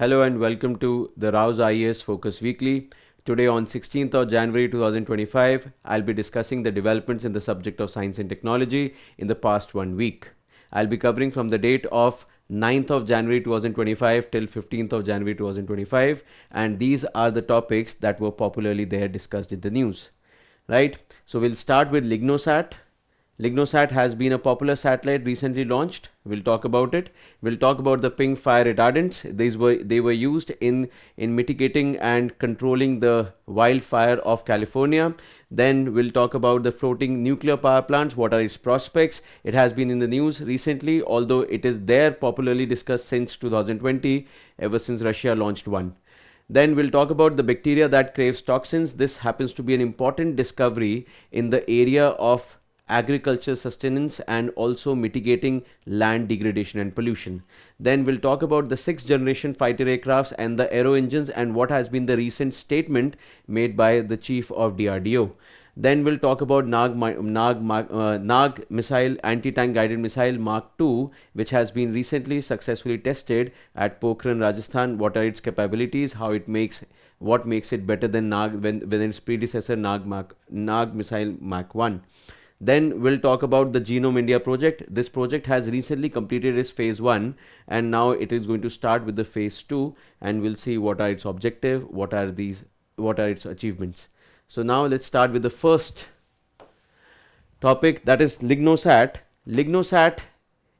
Hello and welcome to the Rouse IAS Focus Weekly. Today on 16th of January 2025, I'll be discussing the developments in the subject of science and technology in the past 1 week. I'll be covering from the date of 9th of January 2025 till 15th of January 2025, and these are the topics that were popularly there discussed in the news. Right? So we'll start with LignoSAT. LignoSAT has been a popular satellite recently launched. We'll talk about it. We'll talk about the pink fire retardants. They were used in mitigating and controlling the wildfire of California. Then we'll talk about the floating nuclear power plants. What are its prospects? It has been in the news recently, although it is there popularly discussed since 2020, ever since Russia launched one. Then we'll talk about the bacteria that craves toxins. This happens to be an important discovery in the area of agriculture sustenance and also mitigating land degradation and pollution. Then we'll talk about the 6th generation fighter aircrafts and the Aero engines and what has been the recent statement made by the chief of DRDO. Then we'll talk about Nag missile, anti-tank guided missile Mk-II, which has been recently successfully tested at Pokhran, Rajasthan. What are its capabilities? What makes it better than Nag when its predecessor Nag missile Mk-I. Then we'll talk about the Genome India project. This project has recently completed its phase 1 and now it is going to start with the phase 2, and we'll see what are its objectives, what are its achievements. So now let's start with the first topic, that is LignoSAT. LignoSAT,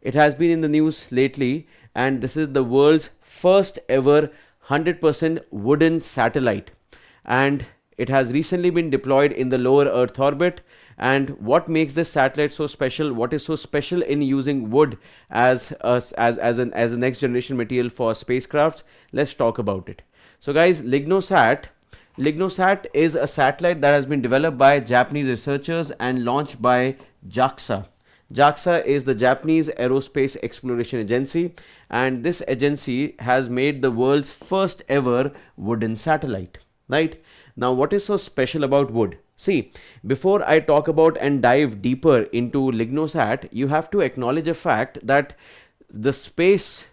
it has been in the news lately, and this is the world's first ever 100% wooden satellite, and it has recently been deployed in the lower Earth orbit. And what makes this satellite so special? What is so special in using wood as a next generation material for spacecrafts? Let's talk about it. So guys, LignoSAT is a satellite that has been developed by Japanese researchers and launched by JAXA. JAXA is the Japanese Aerospace Exploration Agency, and this agency has made the world's first ever wooden satellite. Right? Now, what is so special about wood? See, before I talk about and dive deeper into LignoSAT, you have to acknowledge a fact that the space,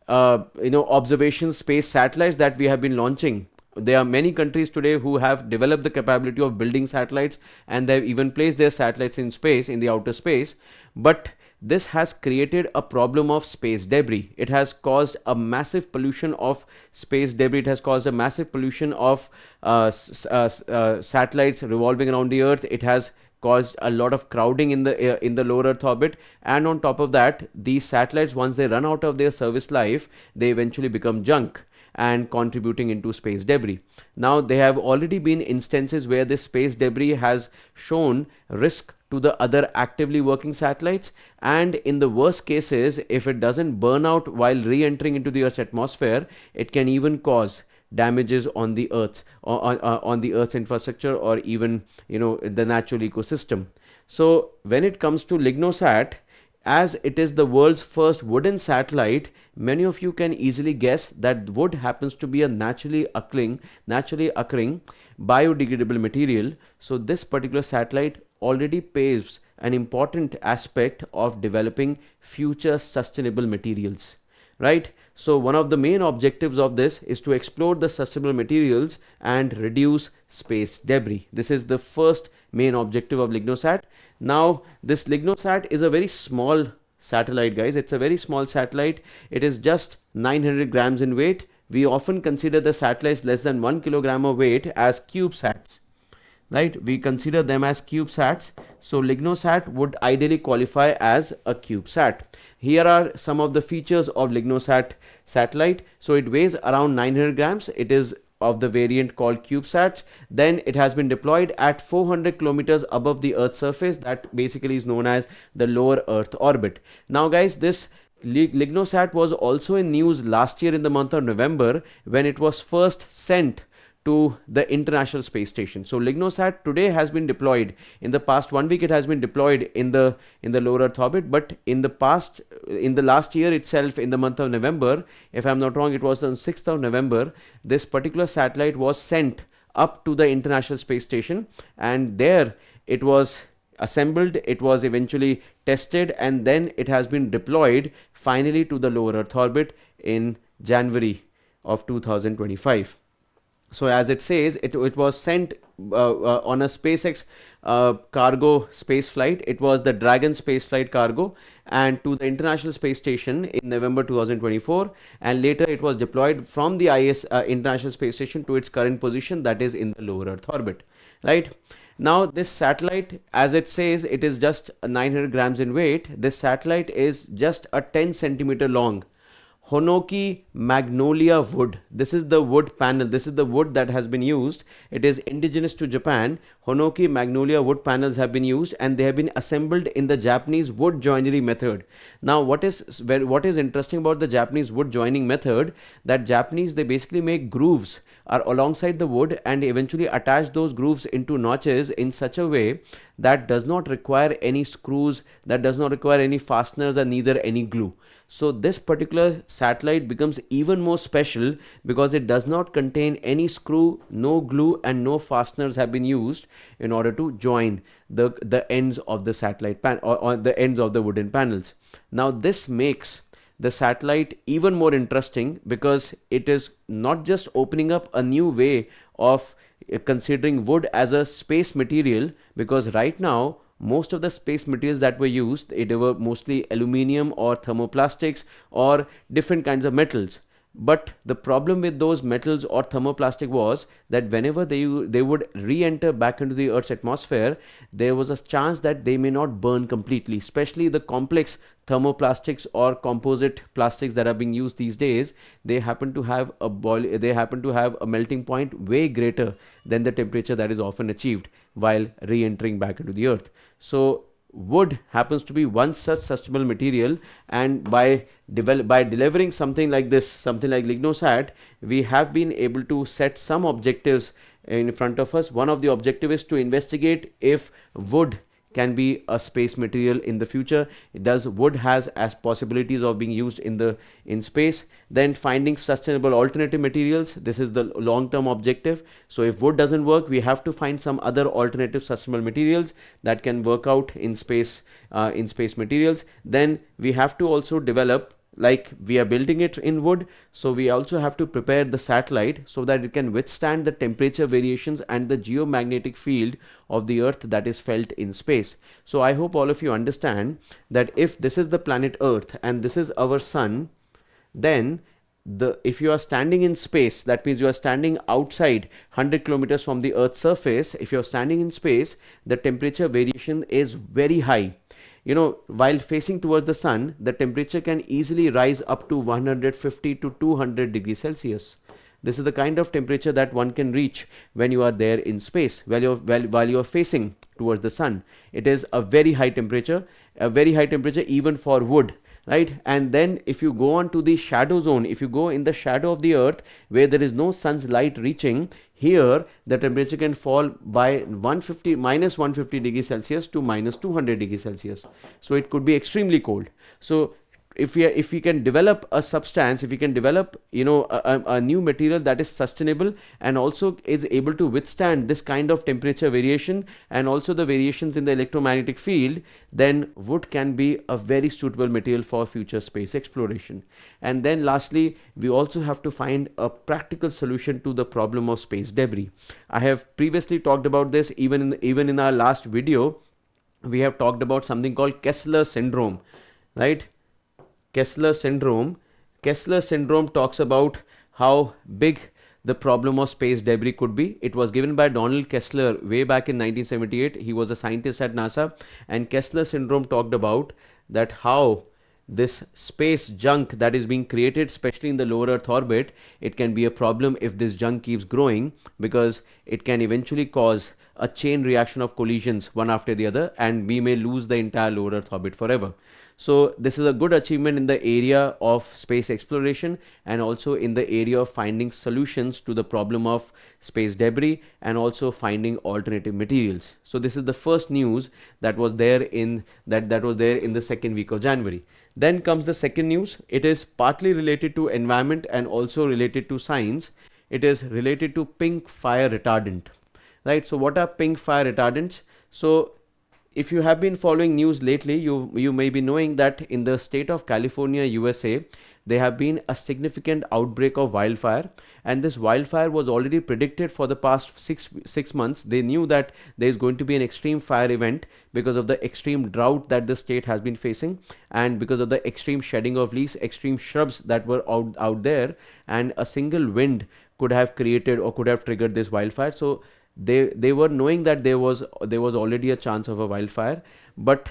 observation space satellites that we have been launching, there are many countries today who have developed the capability of building satellites, and they've even placed their satellites in space, in the outer space. But this has created a problem of space debris. It has caused a massive pollution of space debris. It has caused a massive pollution of satellites revolving around the Earth. It has caused a lot of crowding in the lower Earth orbit, and on top of that, these satellites, once they run out of their service life, they eventually become junk and contributing into space debris. Now, there have already been instances where this space debris has shown risk to the other actively working satellites, and in the worst cases, if it doesn't burn out while re-entering into the Earth's atmosphere, it can even cause damages on the Earth's infrastructure, or even the natural ecosystem. So when it comes to LignoSAT, as it is the world's first wooden satellite, many of you can easily guess that wood happens to be a naturally occurring biodegradable material. So this particular satellite already paves an important aspect of developing future sustainable materials. Right? So one of the main objectives of this is to explore the sustainable materials and reduce space debris. This is the first main objective of LignoSAT. Now, this LignoSAT is a very small satellite, guys. It's a very small satellite. It is just 900 grams in weight. We often consider the satellites less than 1 kilogram of weight as CubeSats. Right? We consider them as CubeSats. So LignoSAT would ideally qualify as a CubeSat. Here are some of the features of LignoSAT satellite. So it weighs around 900 grams. It is of the variant called CubeSats. Then it has been deployed at 400 kilometers above the Earth's surface. That basically is known as the lower Earth orbit. Now guys, this LignoSAT was also in news last year in the month of November, when it was first sent to the International Space Station. So LignoSAT today has been deployed. In the past 1 week, it has been deployed in the lower Earth orbit. But in the last year itself, in the month of November, if I'm not wrong, it was on 6th of November, this particular satellite was sent up to the International Space Station, and there it was assembled, it was eventually tested, and then it has been deployed finally to the lower Earth orbit in January of 2025. So as it says, it was sent on a SpaceX cargo space flight. It was the Dragon space flight cargo, and to the International Space Station in November 2024, and later it was deployed from the IAS International Space Station to its current position, that is in the lower Earth orbit, right? Now this satellite, as it says, it is just 900 grams in weight. This satellite is just a 10 centimeter long Honoki magnolia wood. This is the wood panel. This is the wood that has been used. It is indigenous to Japan. Honoki magnolia wood panels have been used, and they have been assembled in the Japanese wood joinery method. Now, what is interesting about the Japanese wood joining method, that Japanese, they basically make grooves are alongside the wood and eventually attach those grooves into notches in such a way that does not require any screws, that does not require any fasteners, and neither any glue. So this particular satellite becomes even more special because it does not contain any screw, no glue, and no fasteners have been used in order to join the ends of the satellite or the ends of the wooden panels. Now this makes the satellite even more interesting because it is not just opening up a new way of considering wood as a space material, because right now most of the space materials that were used, they were mostly aluminium or thermoplastics or different kinds of metals. But the problem with those metals or thermoplastic was that whenever they would re-enter back into the Earth's atmosphere, there was a chance that they may not burn completely, especially the complex thermoplastics or composite plastics that are being used these days. They happen to have a melting point way greater than the temperature that is often achieved while re-entering back into the Earth. So wood happens to be one such sustainable material, and by delivering something like this, something like LignoSAT, we have been able to set some objectives in front of us. One of the objectives is to investigate if wood can be a space material in the future. Does wood has as possibilities of being used in space? Then finding sustainable alternative materials. This is the long-term objective. So if wood doesn't work, we have to find some other alternative sustainable materials that can work out in space materials. Then we have to also develop, like we are building it in wood, so we also have to prepare the satellite so that it can withstand the temperature variations and the geomagnetic field of the Earth that is felt in space. So I hope all of you understand that if this is the planet Earth and this is our sun, then if you are standing in space, that means you are standing outside 100 kilometers from the Earth's surface. If you are standing in space, the temperature variation is very high. While facing towards the sun, the temperature can easily rise up to 150 to 200 degrees Celsius. This is the kind of temperature that one can reach when you are there in space, while you are facing towards the sun. It is a very high temperature even for wood. Right? And then if you go on to the shadow zone, if you go in the shadow of the Earth where there is no sun's light reaching, here the temperature can fall by minus 150 degrees Celsius to minus 200 degrees Celsius. So it could be extremely cold. So if we can develop a substance, if we can develop a new material that is sustainable and also is able to withstand this kind of temperature variation and also the variations in the electromagnetic field, then wood can be a very suitable material for future space exploration. And then lastly, we also have to find a practical solution to the problem of space debris. I have previously talked about this. Even in our last video, we have talked about something called Kessler syndrome, right? Kessler syndrome talks about how big the problem of space debris could be. It was given by Donald Kessler way back in 1978. He was a scientist at NASA, and Kessler syndrome talked about that how this space junk that is being created, especially in the lower Earth orbit, it can be a problem if this junk keeps growing, because it can eventually cause a chain reaction of collisions one after the other, and we may lose the entire lower Earth orbit forever. So this is a good achievement in the area of space exploration and also in the area of finding solutions to the problem of space debris and also finding alternative materials. So this is the first news that was there in the second week of January. Then comes the second news. It is partly related to environment and also related to science. It is related to pink fire retardant. Right? So what are pink fire retardants? So if you have been following news lately, you may be knowing that in the state of California, USA, there have been a significant outbreak of wildfire, and this wildfire was already predicted for the past six months. They knew that there is going to be an extreme fire event because of the extreme drought that the state has been facing, and because of the extreme shedding of leaves, extreme shrubs that were out there, and a single wind could have created or could have triggered this wildfire. So they were knowing that there was already a chance of a wildfire. But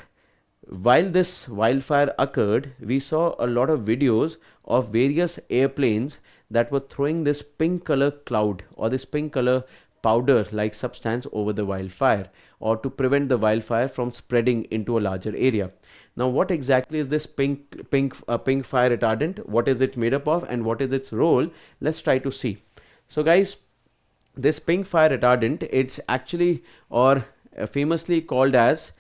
while this wildfire occurred, we saw a lot of videos of various airplanes that were throwing this pink color cloud or this pink color powder like substance over the wildfire, or to prevent the wildfire from spreading into a larger area. Now, what exactly is this pink fire retardant? What is it made up of, and what is its role? Let's try to see. So guys, this pink fire retardant, it's actually or famously called as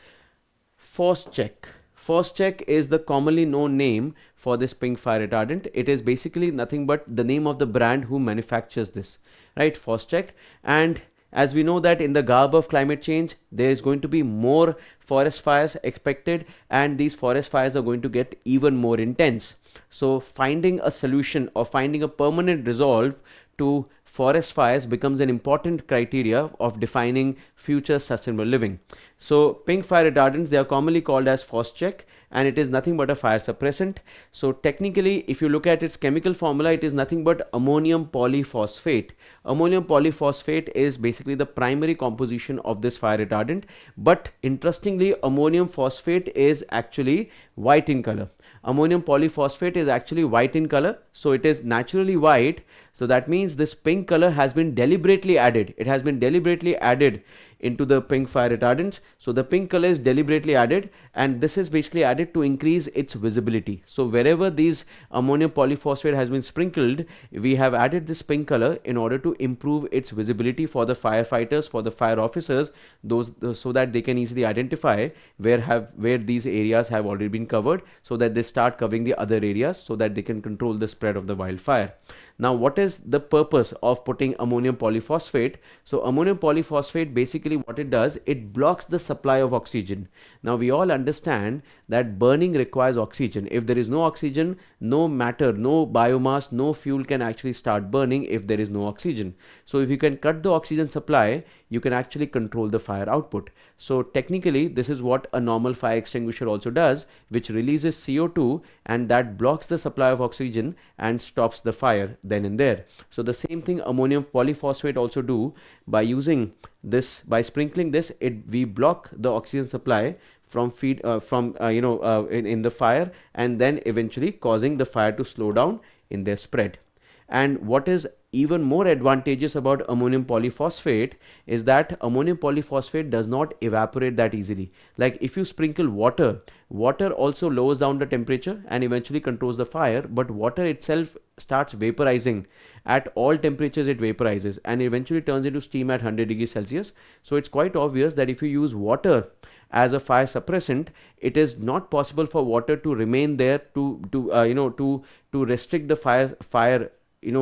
Phos-Chek. Phos-Chek is the commonly known name for this pink fire retardant. It is basically nothing but the name of the brand who manufactures this, right? Phos-Chek. And as we know that in the garb of climate change, there is going to be more forest fires expected, and these forest fires are going to get even more intense. So finding a solution or finding a permanent resolve to forest fires becomes an important criteria of defining future sustainable living. So pink fire retardants, they are commonly called as Phos-Chek, and it is nothing but a fire suppressant. So technically, if you look at its chemical formula, it is nothing but ammonium polyphosphate. Ammonium polyphosphate is basically the primary composition of this fire retardant. But interestingly, ammonium phosphate is actually white in color. Ammonium polyphosphate is actually white in color, so it is naturally white. So that means this pink color has been deliberately added. It has been deliberately added into the pink fire retardants. So the pink color is deliberately added, and this is basically added to increase its visibility. So wherever these ammonium polyphosphate has been sprinkled, we have added this pink color in order to improve its visibility for the firefighters, for the fire officers, so that they can easily identify where these areas have already been covered, so that they start covering the other areas so that they can control the spread of the wildfire. Now, what is the purpose of putting ammonium polyphosphate? So ammonium polyphosphate, basically what it does, it blocks the supply of oxygen. Now we all understand that burning requires oxygen. If there is no oxygen, no matter, no biomass, no fuel can actually start burning if there is no oxygen. So if you can cut the oxygen supply, you can actually control the fire output. So technically, this is what a normal fire extinguisher also does, which releases CO2, and that blocks the supply of oxygen and stops the fire then and there. So the same thing ammonium polyphosphate also do. By using this, by sprinkling this, we block the oxygen supply from in the fire, and then eventually causing the fire to slow down in their spread. And what is even more advantageous about ammonium polyphosphate is that ammonium polyphosphate does not evaporate that easily. Like if you sprinkle water, water also lowers down the temperature and eventually controls the fire, but water itself starts vaporizing. At all temperatures it vaporizes and eventually turns into steam at 100 degrees Celsius. So it's quite obvious that if you use water as a fire suppressant, it is not possible for water to remain there to restrict the fire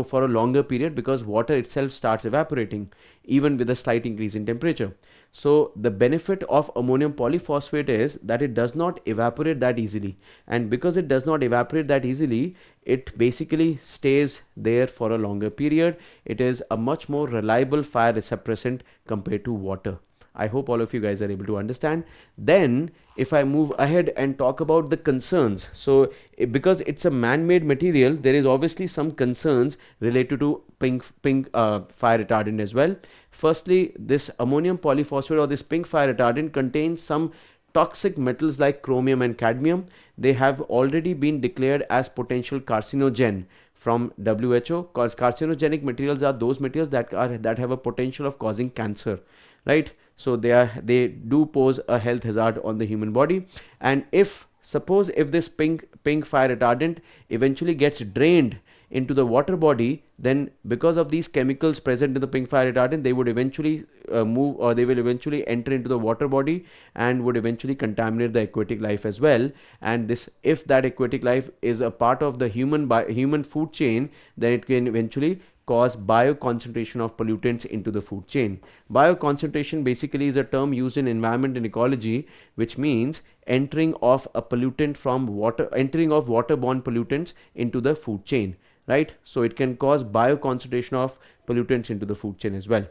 for a longer period, because water itself starts evaporating even with a slight increase in temperature. So the benefit of ammonium polyphosphate is that it does not evaporate that easily, and because it does not evaporate that easily, it basically stays there for a longer period. It is a much more reliable fire suppressant compared to water. I hope all of you guys are able to understand. Then if I move ahead and talk about the concerns, so because it's a man-made material, there is obviously some concerns related to pink fire retardant as well. Firstly, this ammonium polyphosphate or this pink fire retardant contains some toxic metals like chromium and cadmium. They have already been declared as potential carcinogen from WHO, because carcinogenic materials are those materials that have a potential of causing cancer, right? So they do pose a health hazard on the human body. And suppose if this pink fire retardant eventually gets drained into the water body, then because of these chemicals present in the pink fire retardant, they would eventually they will eventually enter into the water body and would eventually contaminate the aquatic life as well. And if that aquatic life is a part of the human food chain, then it can eventually cause bioconcentration of pollutants into the food chain. Bioconcentration basically is a term used in environment and ecology, which means entering of a pollutant from water, entering of waterborne pollutants into the food chain, right? So it can cause bioconcentration of pollutants into the food chain as well.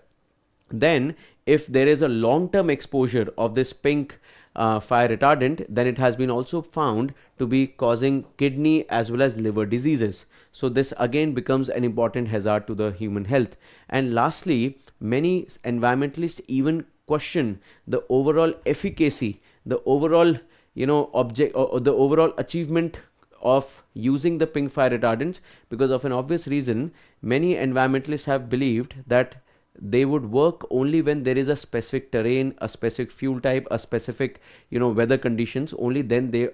Then if there is a long-term exposure of this pink fire retardant, then it has been also found to be causing kidney as well as liver diseases. So this again becomes an important hazard to the human health. And lastly, many environmentalists even question the overall efficacy, the overall object, or the overall achievement of using the pink fire retardants, because of an obvious reason. Many environmentalists have believed that they would work only when there is a specific terrain, a specific fuel type, a specific weather conditions. Only then they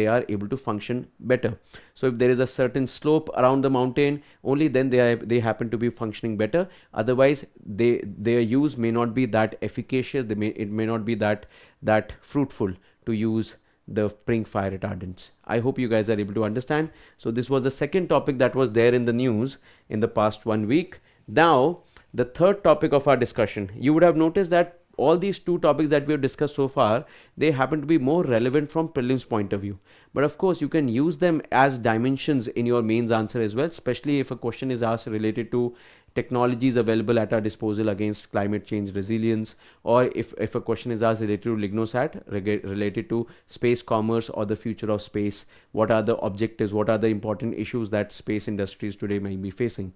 are able to function better. So if there is a certain slope around the mountain, only then they happen to be functioning better. Otherwise, their use may not be that efficacious. It may not be that fruitful to use the pink fire retardants. I hope you guys are able to understand. So this was the second topic that was there in the news in the past 1 week. Now the third topic of our discussion, you would have noticed that all these two topics that we have discussed so far, they happen to be more relevant from prelims point of view. But of course, you can use them as dimensions in your mains answer as well, especially if a question is asked related to technologies available at our disposal against climate change resilience, or if a question is asked related to LignoSAT, related to space commerce or the future of space. What are the objectives? What are the important issues that space industries today may be facing?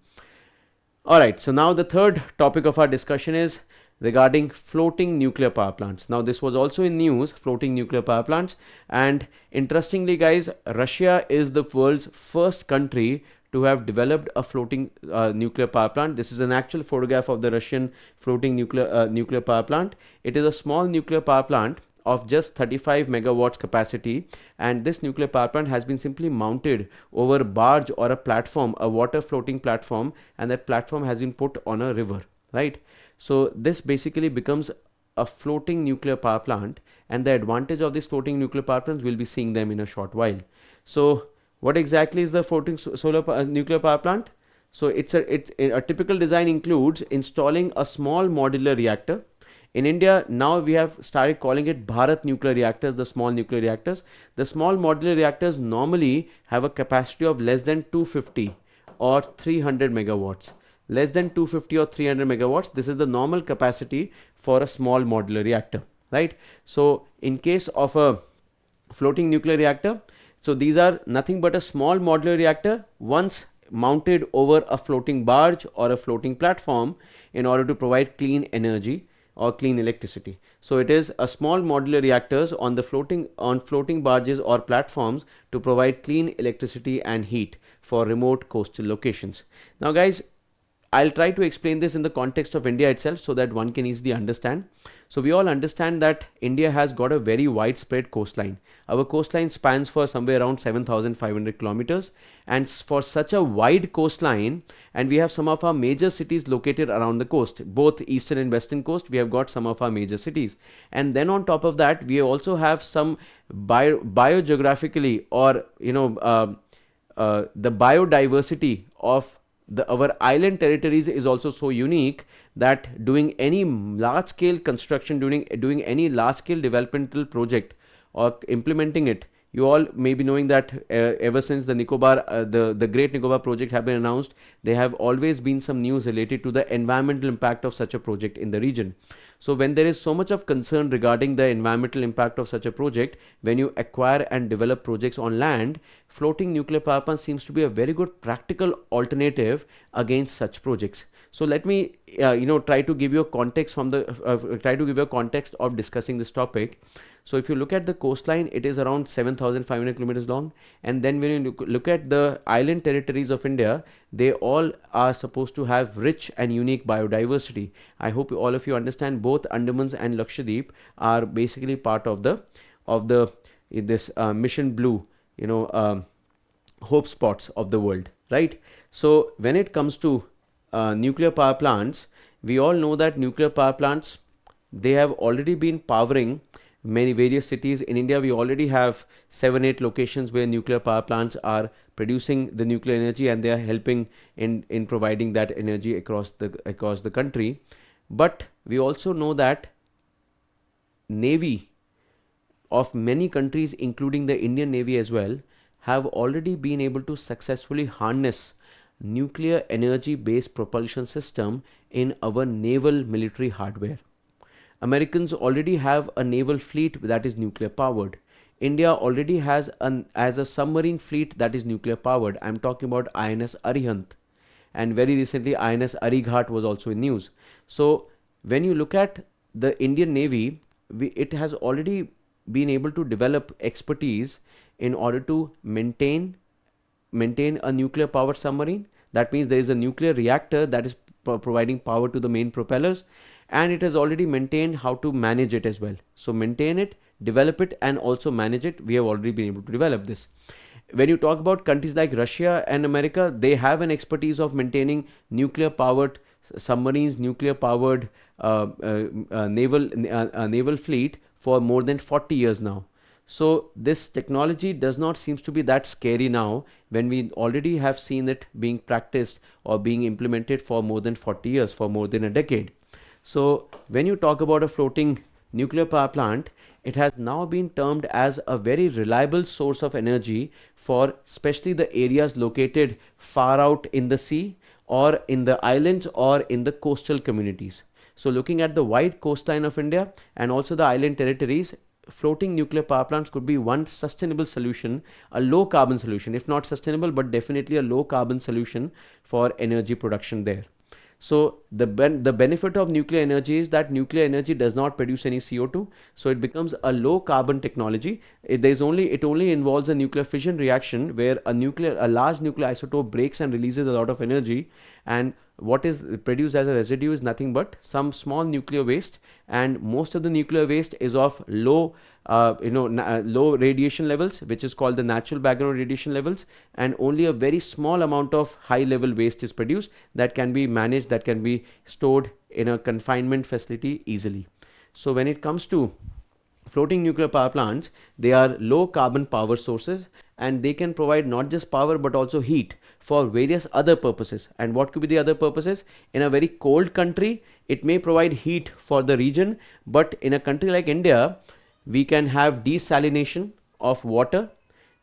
Alright, so now the third topic of our discussion is regarding floating nuclear power plants. Now this was also in news, floating nuclear power plants, and interestingly guys, Russia is the world's first country to have developed a floating nuclear power plant. This is an actual photograph of the Russian floating nuclear power plant. It is a small nuclear power plant of just 35 megawatts capacity, and this nuclear power plant has been simply mounted over a barge or a platform, a water floating platform, and that platform has been put on a river, right? So this basically becomes a floating nuclear power plant, and the advantage of these floating nuclear power plants, we'll be seeing them in a short while. So what exactly is the floating nuclear power plant? So it's a typical design includes installing a small modular reactor. In India, now we have started calling it Bharat nuclear reactors, the small nuclear reactors. The small modular reactors normally have a capacity of less than 250 or 300 megawatts. Less than 250 or 300 megawatts. This is the normal capacity for a small modular reactor, right? So in case of a floating nuclear reactor, so these are nothing but a small modular reactor once mounted over a floating barge or a floating platform in order to provide clean energy or clean electricity. So it is a small modular reactors on floating barges or platforms to provide clean electricity and heat for remote coastal locations. Now guys, I'll try to explain this in the context of India itself so that one can easily understand. So we all understand that India has got a very widespread coastline. Our coastline spans for somewhere around 7,500 kilometers, and for such a wide coastline, and we have some of our major cities located around the coast, both eastern and western coast. We have got some of our major cities, and then on top of that, we also have some biogeographically, or the biodiversity of our island territories is also so unique that doing any large scale construction, doing any large scale developmental project or implementing it, you all may be knowing that ever since the Nicobar, the Great Nicobar project have been announced, there have always been some news related to the environmental impact of such a project in the region. So when there is so much of concern regarding the environmental impact of such a project, when you acquire and develop projects on land, floating nuclear power plant seems to be a very good practical alternative against such projects. So let me try to give you a context from the context of discussing this topic. So if you look at the coastline, it is around 7,500 kilometers long, and then when you look at the island territories of India, they all are supposed to have rich and unique biodiversity. I hope all of you understand both Andamans and Lakshadweep are basically part of this Mission Blue, hope spots of the world, right? So when it comes to nuclear power plants, we all know that nuclear power plants, they have already been powering many various cities in India. We already have 7-8 locations where nuclear power plants are producing the nuclear energy, and they are helping in providing that energy across the country. But we also know that navy of many countries, including the Indian Navy as well, have already been able to successfully harness nuclear energy based propulsion system in our naval military hardware. Americans already have a naval fleet that is nuclear powered. India already has a submarine fleet that is nuclear powered. I'm talking about INS Arihant, and very recently INS Arighat was also in news. So when you look at the Indian Navy, it has already been able to develop expertise in order to maintain a nuclear powered submarine. That means there is a nuclear reactor that is providing power to the main propellers, and it has already maintained how to manage it as well. So maintain it, develop it, and also manage it. We have already been able to develop this. When you talk about countries like Russia and America, they have an expertise of maintaining nuclear powered submarines, nuclear powered naval fleet for more than 40 years now. So this technology does not seem to be that scary now, when we already have seen it being practiced or being implemented for more than 40 years, for more than a decade. So when you talk about a floating nuclear power plant, it has now been termed as a very reliable source of energy for especially the areas located far out in the sea, or in the islands, or in the coastal communities. So looking at the wide coastline of India and also the island territories, floating nuclear power plants could be one sustainable solution, a low carbon solution, if not sustainable, but definitely a low carbon solution for energy production there. So the benefit of nuclear energy is that nuclear energy does not produce any CO2, so it becomes a low carbon technology. It only involves a nuclear fission reaction where a large nuclear isotope breaks and releases a lot of energy, and what is produced as a residue is nothing but some small nuclear waste, and most of the nuclear waste is of low low radiation levels, which is called the natural background radiation levels, and only a very small amount of high level waste is produced that can be managed, that can be stored in a confinement facility easily. So when it comes to floating nuclear power plants, they are low carbon power sources, and they can provide not just power but also heat for various other purposes. And what could be the other purposes? In a very cold country, it may provide heat for the region, but in a country like India, we can have desalination of water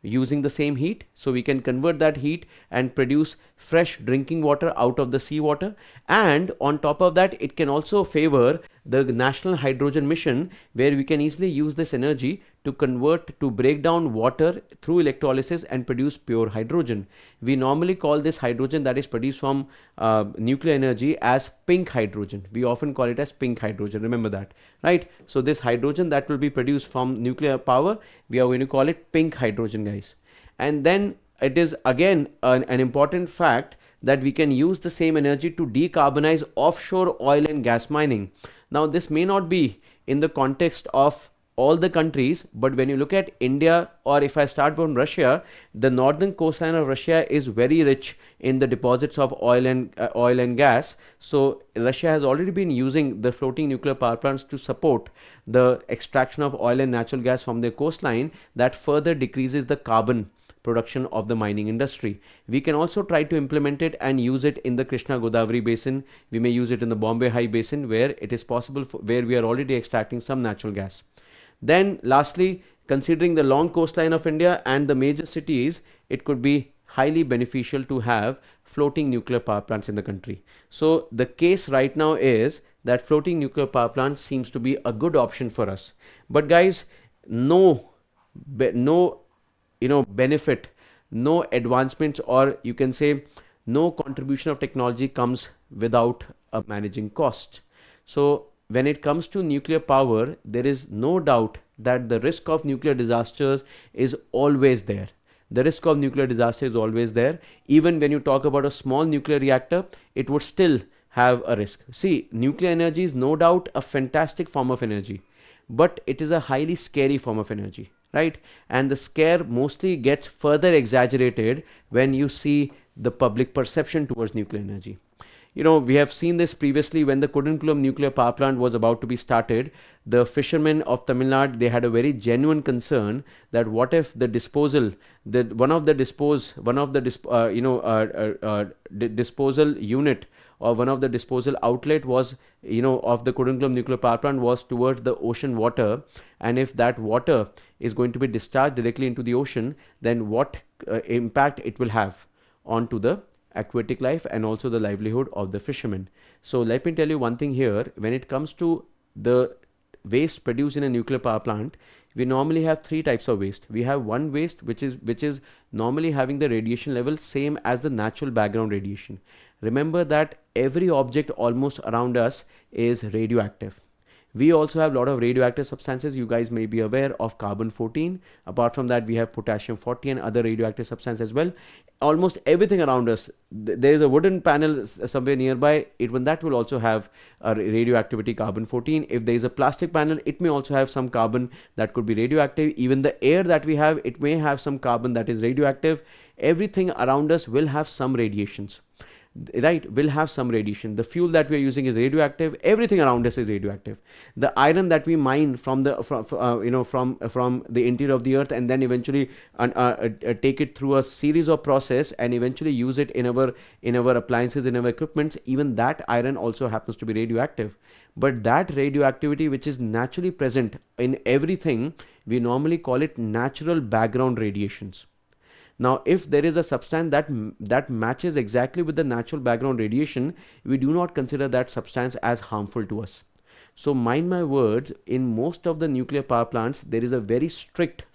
using the same heat. So we can convert that heat and produce fresh drinking water out of the seawater. And on top of that, it can also favor the National Hydrogen Mission, where we can easily use this energy to break down water through electrolysis and produce pure hydrogen. We normally call this hydrogen that is produced from nuclear energy as pink hydrogen. We often call it as pink hydrogen. Remember that, right? So this hydrogen that will be produced from nuclear power, we are going to call it pink hydrogen, guys. And then it is again an important fact that we can use the same energy to decarbonize offshore oil and gas mining. Now, this may not be in the context of all the countries, but when you look at India, or if I start from Russia, the northern coastline of Russia is very rich in the deposits of oil and gas. So Russia has already been using the floating nuclear power plants to support the extraction of oil and natural gas from their coastline, that further decreases the carbon production of the mining industry. We can also try to implement it and use it in the Krishna Godavari basin. We may use it in the Bombay High basin, where it is possible, where we are already extracting some natural gas. Then lastly, considering the long coastline of India and the major cities, it could be highly beneficial to have floating nuclear power plants in the country. So the case right now is that floating nuclear power plants seems to be a good option for us. But guys, no benefit, no advancements, or you can say no contribution of technology comes without a managing cost. So when it comes to nuclear power, there is no doubt that the risk of nuclear disasters is always there. The risk of nuclear disaster is always there. Even when you talk about a small nuclear reactor, it would still have a risk. See, nuclear energy is no doubt a fantastic form of energy, but it is a highly scary form of energy, right? And the scare mostly gets further exaggerated when you see the public perception towards nuclear energy. we have seen this previously when the Kudankulam nuclear power plant was about to be started. The fishermen of Tamil Nadu, they had a very genuine concern that what if the disposal, disposal unit, or one of the disposal outlet was, of the Kudankulam nuclear power plant was towards the ocean water, and if that water is going to be discharged directly into the ocean, then what impact it will have onto the aquatic life and also the livelihood of the fishermen. So let me tell you one thing here. When it comes to the waste produced in a nuclear power plant, we normally have three types of waste. We have one waste which is normally having the radiation level same as the natural background radiation. Remember that every object almost around us is radioactive. We also have a lot of radioactive substances. You guys may be aware of carbon 14. Apart from that, we have potassium 40 and other radioactive substances as well. Almost everything around us, there is a wooden panel somewhere nearby, even that will also have a radioactivity carbon 14. If there is a plastic panel, it may also have some carbon that could be radioactive. Even the air that we have, it may have some carbon that is radioactive. Everything around us will have some radiations, right? Will have some radiation. The fuel that we are using is radioactive. Everything around us is radioactive. The iron that we mine from the from the interior of the earth, and then eventually take it through a series of process and eventually use it in our appliances, in our equipments, even that iron also happens to be radioactive. But that radioactivity which is naturally present in everything, we normally call it natural background radiations. Now, if there is a substance that matches exactly with the natural background radiation, we do not consider that substance as harmful to us. So mind my words, in most of the nuclear power plants, there is a very strict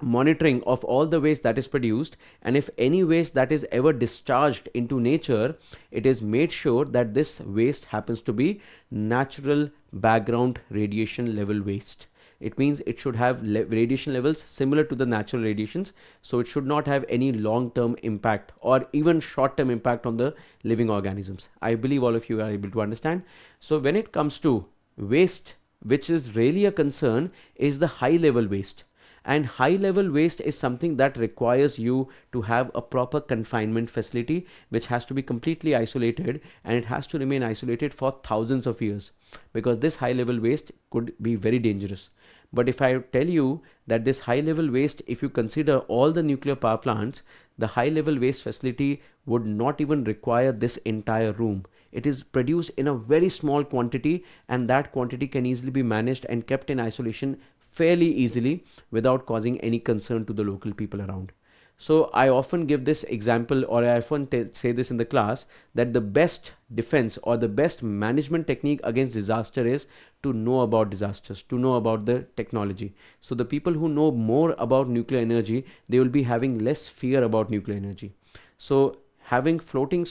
monitoring of all the waste that is produced, and if any waste that is ever discharged into nature, it is made sure that this waste happens to be natural background radiation level waste. It means it should have radiation levels similar to the natural radiations, so it should not have any long-term impact or even short-term impact on the living organisms. I believe all of you are able to understand. So when it comes to waste, which is really a concern, is the high-level waste. And high level waste is something that requires you to have a proper confinement facility, which has to be completely isolated, and it has to remain isolated for thousands of years, because this high level waste could be very dangerous. But if I tell you that this high level waste, if you consider all the nuclear power plants, the high level waste facility would not even require this entire room. It is produced in a very small quantity, and that quantity can easily be managed and kept in isolation fairly easily without causing any concern to the local people around. So I often give this example, or I often say this in the class, that the best defense or the best management technique against disaster is to know about disasters, to know about the technology. So the people who know more about nuclear energy, they will be having less fear about nuclear energy. So having floating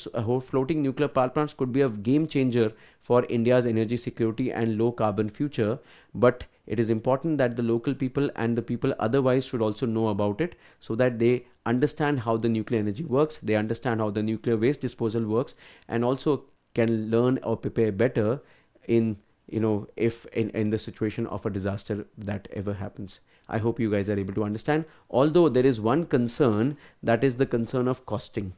nuclear power plants could be a game changer for India's energy security and low carbon future, but it is important that the local people and the people otherwise should also know about it, so that they understand how the nuclear energy works, they understand how the nuclear waste disposal works, and also can learn or prepare better in if in the situation of a disaster that ever happens. I hope you guys are able to understand. Although there is one concern, that is the concern of costing.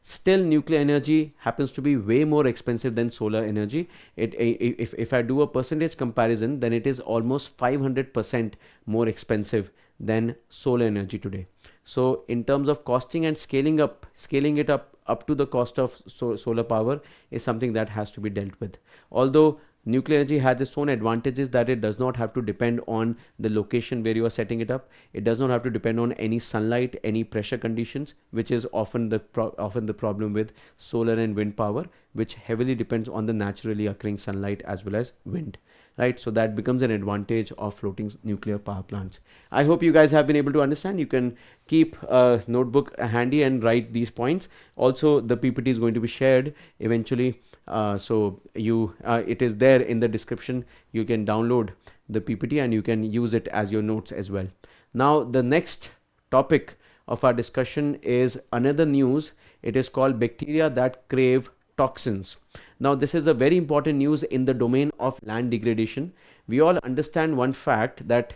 Still, nuclear energy happens to be way more expensive than solar energy. If I do a percentage comparison, then it is almost 500% more expensive than solar energy today. So in terms of costing and scaling it up to the cost of solar power is something that has to be dealt with. Although nuclear energy has its own advantages, that it does not have to depend on the location where you are setting it up. It does not have to depend on any sunlight, any pressure conditions, which is often the problem with solar and wind power, which heavily depends on the naturally occurring sunlight as well as wind. Right, so that becomes an advantage of floating nuclear power plants. I hope you guys have been able to understand. You can keep a notebook handy and write these points. Also, the PPT is going to be shared eventually, so it is there in the description. You can download the PPT and you can use it as your notes as well. Now, the next topic of our discussion is another news. It is called bacteria that crave toxins. Now, this is a very important news in the domain of land degradation. We all understand one fact, that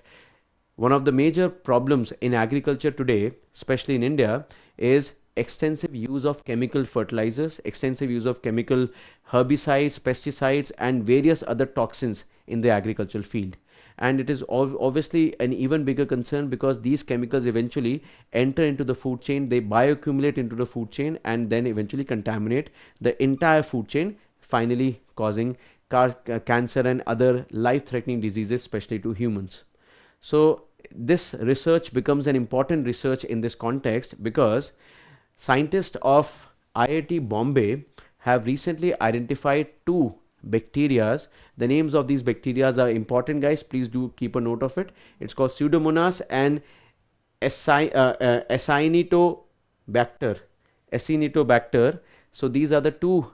one of the major problems in agriculture today, especially in India, is extensive use of chemical fertilizers, extensive use of chemical herbicides, pesticides, and various other toxins in the agricultural field. And it is obviously an even bigger concern because these chemicals eventually enter into the food chain, they bioaccumulate into the food chain, and then eventually contaminate the entire food chain, finally causing cancer and other life-threatening diseases, especially to humans. So this research becomes an important research in this context because scientists of IIT Bombay have recently identified two bacterias. The names of these bacterias are important, guys. Please do keep a note of it. It's called Pseudomonas and Acinetobacter. So these are the two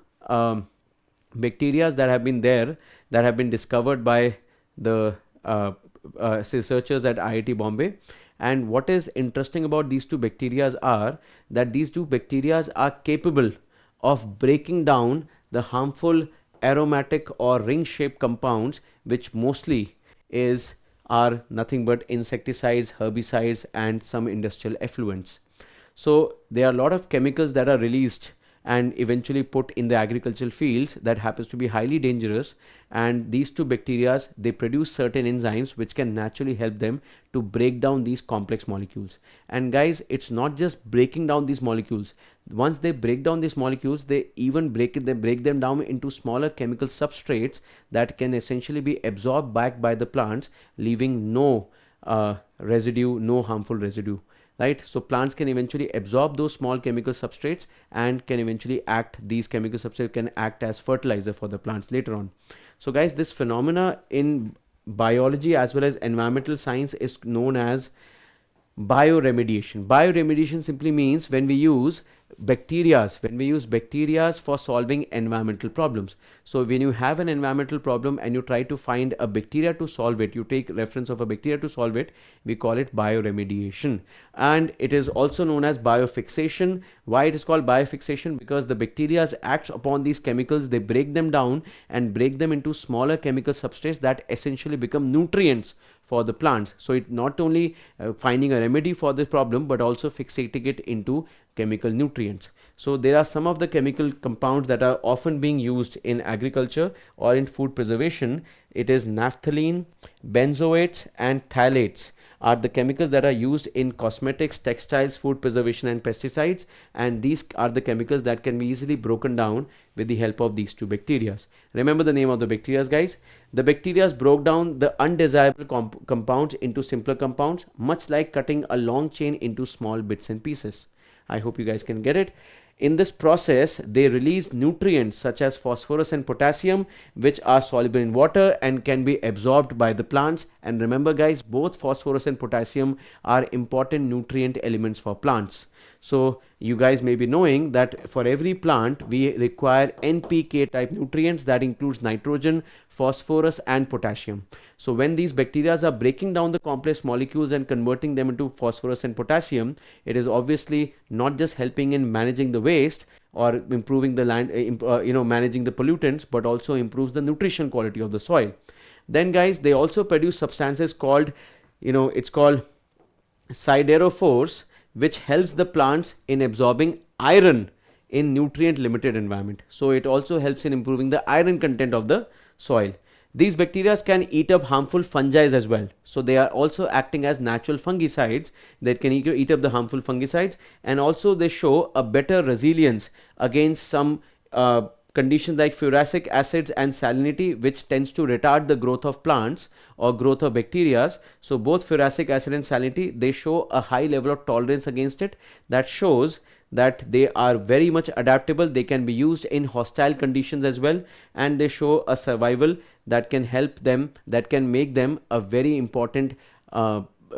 bacteria that have been there, that have been discovered by the researchers at IIT Bombay. And what is interesting about these two bacteria are that these two bacteria are capable of breaking down the harmful aromatic or ring-shaped compounds, which mostly are nothing but insecticides, herbicides, and some industrial effluents. So there are a lot of chemicals that are released and eventually put in the agricultural fields that happens to be highly dangerous, and these two bacteria, they produce certain enzymes which can naturally help them to break down these complex molecules. And guys, it's not just breaking down these molecules. Once they break down these molecules, they even break them down into smaller chemical substrates that can essentially be absorbed back by the plants, leaving no residue, no harmful residue. Right, so plants can eventually absorb those small chemical substrates and can eventually these chemical substrates can act as fertilizer for the plants later on. So guys, this phenomena in biology as well as environmental science is known as bioremediation. Bioremediation simply means when we use bacteria for solving environmental problems. So when you have an environmental problem and you try to find a bacteria to solve it, you take reference of a bacteria to solve it, we call it bioremediation. And it is also known as biofixation. Why it is called biofixation? Because the bacteria act upon these chemicals, they break them down and break them into smaller chemical substrates that essentially become nutrients for the plants. So it not only finding a remedy for the problem, but also fixating it into chemical nutrients. So there are some of the chemical compounds that are often being used in agriculture or in food preservation. It is naphthalene, benzoates, and phthalates are the chemicals that are used in cosmetics, textiles, food preservation, and pesticides. And these are the chemicals that can be easily broken down with the help of these two bacteria. Remember the name of the bacteria, guys. The bacteria broke down the undesirable compounds into simpler compounds, much like cutting a long chain into small bits and pieces. I hope you guys can get it. In this process, they release nutrients such as phosphorus and potassium, which are soluble in water and can be absorbed by the plants. And remember, guys, both phosphorus and potassium are important nutrient elements for plants. So you guys may be knowing that for every plant, we require NPK type nutrients that includes nitrogen, phosphorus, and potassium. So when these bacteria are breaking down the complex molecules and converting them into phosphorus and potassium, it is obviously not just helping in managing the waste or improving the land, managing the pollutants, but also improves the nutrition quality of the soil. Then guys, they also produce substances called, it's called siderophores, which helps the plants in absorbing iron in nutrient limited environment. So it also helps in improving the iron content of the soil. These bacteria can eat up harmful fungi as well. So they are also acting as natural fungicides that can eat up the harmful fungicides, and also they show a better resilience against some conditions like furacic acids and salinity, which tends to retard the growth of plants or growth of bacteria. So both furacic acid and salinity, they show a high level of tolerance against it. That shows that they are very much adaptable. They can be used in hostile conditions as well, and they show a survival that can help them, that can make them a very important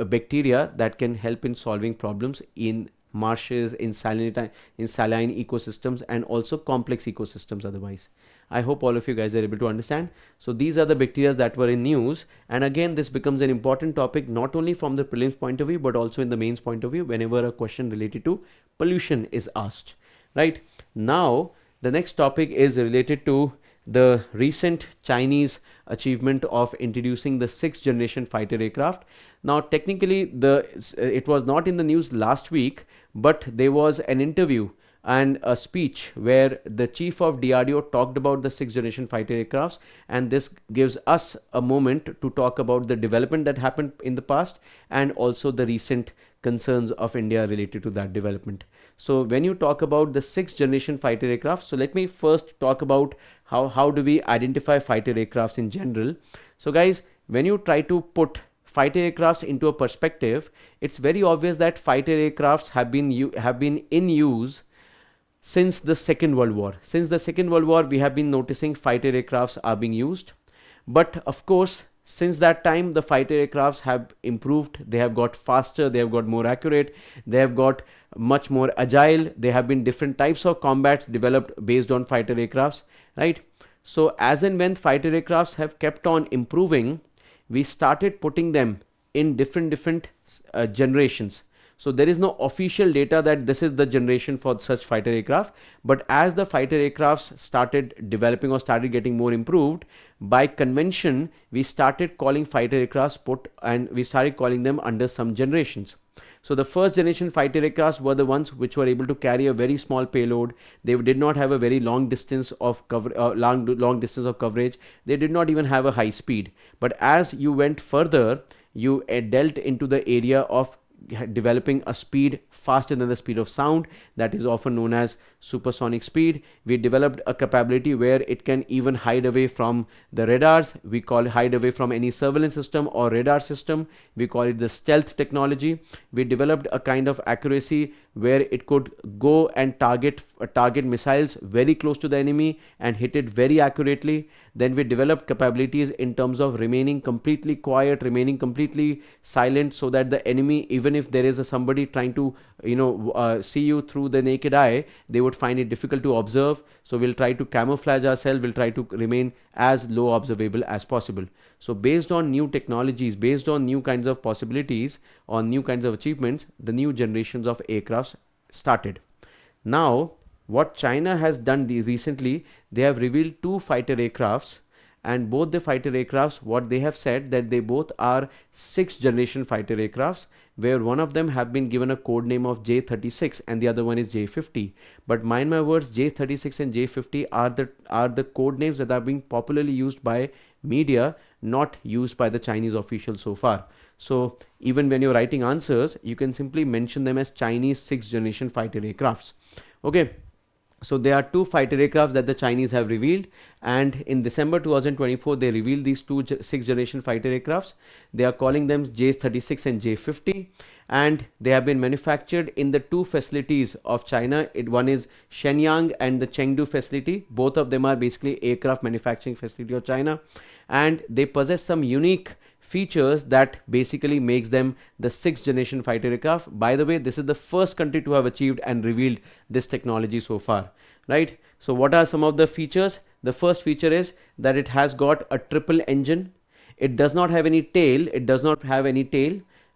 bacteria that can help in solving problems in marshes, in saline ecosystems, and also complex ecosystems otherwise. I hope all of you guys are able to understand. So these are the bacteria that were in news, and again this becomes an important topic not only from the prelims point of view but also in the mains point of view whenever a question related to pollution is asked. Right now, the next topic is related to the recent Chinese achievement of introducing the sixth generation fighter aircraft. Now, technically, it was not in the news last week, but there was an interview and a speech where the chief of DRDO talked about the sixth generation fighter aircrafts, and this gives us a moment to talk about the development that happened in the past and also the recent concerns of India related to that development. So when you talk about the sixth generation fighter aircraft, so let me first talk about how do we identify fighter aircrafts in general. So guys, when you try to put fighter aircrafts into a perspective, it's very obvious that fighter aircrafts have been in use since the Second World War. Since the Second World War, we have been noticing fighter aircrafts are being used. But of course, since that time, the fighter aircrafts have improved. They have got faster, they have got more accurate, they have got much more agile. There have been different types of combats developed based on fighter aircrafts, right? So as and when fighter aircrafts have kept on improving, we started putting them in different generations. So there is no official data that this is the generation for such fighter aircraft, but as the fighter aircrafts started developing or started getting more improved, by convention we started calling fighter aircrafts and we started calling them under some generations. So the first generation fighter aircrafts were the ones which were able to carry a very small payload. They did not have a very long distance of long distance of coverage. They did not even have a high speed. But as you went further, you dealt into the area of developing a speed faster than the speed of sound, that is often known as supersonic speed. We developed a capability where it can even hide away from the radars. We call it hide away from any surveillance system or radar system. We call it the stealth technology. We developed a kind of accuracy where it could go and target missiles very close to the enemy and hit it very accurately. Then we developed capabilities in terms of remaining completely quiet, remaining completely silent, so that the enemy, even if there is somebody trying to see you through the naked eye, they would find it difficult to observe. So we'll try to camouflage ourselves, we'll try to remain as low observable as possible. So based on new technologies, based on new kinds of possibilities, on new kinds of achievements, the new generations of aircrafts started. Now what China has done recently, they have revealed two fighter aircrafts, and both the fighter aircrafts, what they have said, that they both are sixth generation fighter aircrafts, where one of them have been given a code name of J-36 and the other one is J-50. But mind my words, J-36 and J-50 are the code names that are being popularly used by media, not used by the Chinese officials so far. So even when you're writing answers, you can simply mention them as Chinese sixth generation fighter aircrafts. Okay. So there are two fighter aircrafts that the Chinese have revealed, and in December 2024 they revealed these two sixth generation fighter aircrafts. They are calling them J-36 and J-50, and they have been manufactured in the two facilities of China. One is Shenyang and the Chengdu facility. Both of them are basically aircraft manufacturing facility of China, and they possess some unique features that basically makes them the sixth generation fighter aircraft. By the way, this is the first country to have achieved and revealed this technology so far, right? So what are some of the features? The first feature is that it has got a triple engine. It does not have any tail.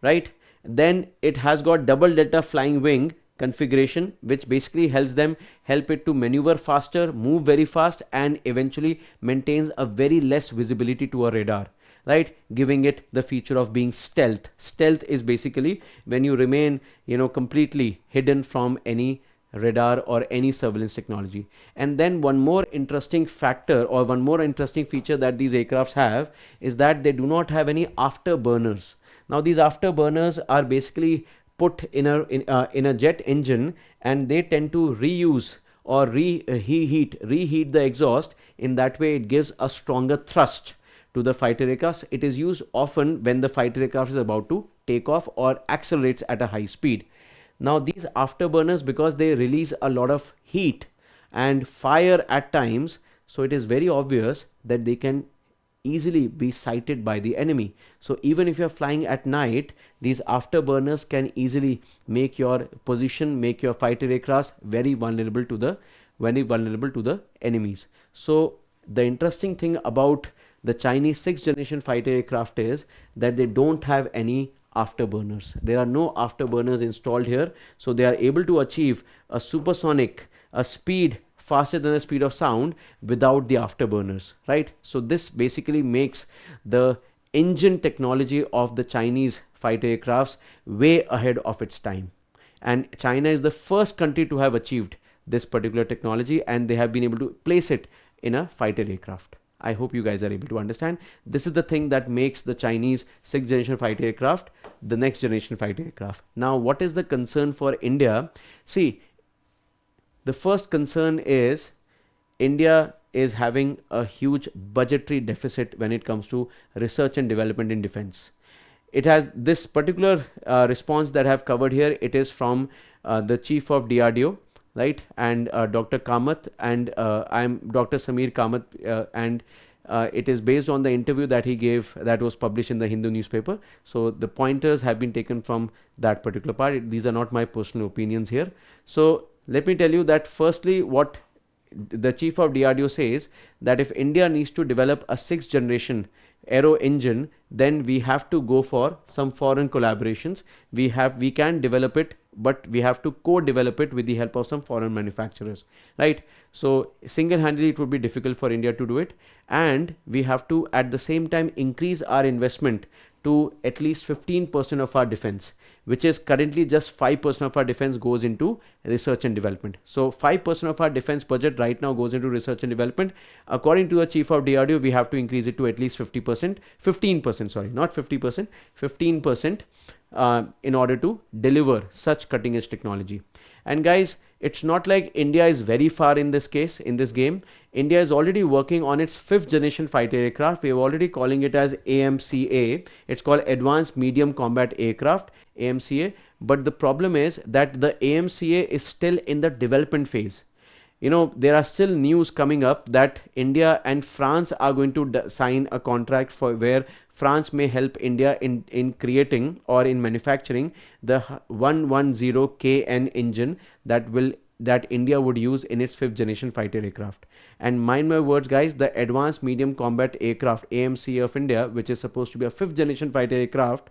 Right? Then it has got double delta flying wing configuration, which basically help it to maneuver faster, move very fast, and eventually maintains a very less visibility to a radar, right? Giving it the feature of being stealth. Stealth is basically when you remain, completely hidden from any radar or any surveillance technology. And then one more interesting factor or one more interesting feature that these aircrafts have is that they do not have any afterburners. Now these afterburners are basically put in a jet engine, and they tend to reuse or reheat the exhaust. In that way it gives a stronger thrust to the fighter aircraft. It is used often when the fighter aircraft is about to take off or accelerates at a high speed. Now these afterburners, because they release a lot of heat and fire at times, so it is very obvious that they can easily be sighted by the enemy. So even if you're flying at night, these afterburners can easily make your position, make your fighter aircraft very vulnerable to the enemies. So the interesting thing about the Chinese sixth generation fighter aircraft is that they don't have any afterburners. There are no afterburners installed here, so they are able to achieve a supersonic, a speed faster than the speed of sound without the afterburners, right? So this basically makes the engine technology of the Chinese fighter aircrafts way ahead of its time. And China is the first country to have achieved this particular technology, and they have been able to place it in a fighter aircraft. I hope you guys are able to understand. This is the thing that makes the Chinese 6th generation fighter aircraft the next generation fighter aircraft. Now, what is the concern for India? See, the first concern is India is having a huge budgetary deficit when it comes to research and development in defense. It has this particular response that I have covered here. It is from the chief of DRDO, right, and Dr. Kamath, and I'm Dr. Samir Kamath, and it is based on the interview that he gave that was published in the Hindu newspaper. So the pointers have been taken from that particular part. These are not my personal opinions here. So let me tell you that firstly, what the chief of DRDO says, that if India needs to develop a 6th generation Aero engine, then we have to go for some foreign collaborations. We can develop it, but we have to co-develop it with the help of some foreign manufacturers, right? So single-handedly it would be difficult for India to do it, and we have to at the same time increase our investment to at least 15% of our defense, which is currently just 5% of our defense goes into research and development. So 5% of our defense budget right now goes into research and development. According to the chief of DRDO, we have to increase it to at least 15%, sorry, not 50%, 15% in order to deliver such cutting edge technology. And guys, it's not like India is very far in this case, in this game. India is already working on its 5th generation fighter aircraft. We are already calling it as AMCA. It's called Advanced Medium Combat Aircraft, AMCA. But the problem is that the AMCA is still in the development phase. You know, there are still news coming up that India and France are going to sign a contract for where France may help India in creating or in manufacturing the 110KN engine that India would use in its 5th generation fighter aircraft. And mind my words, guys, the Advanced Medium Combat Aircraft AMCA of India, which is supposed to be a 5th generation fighter aircraft,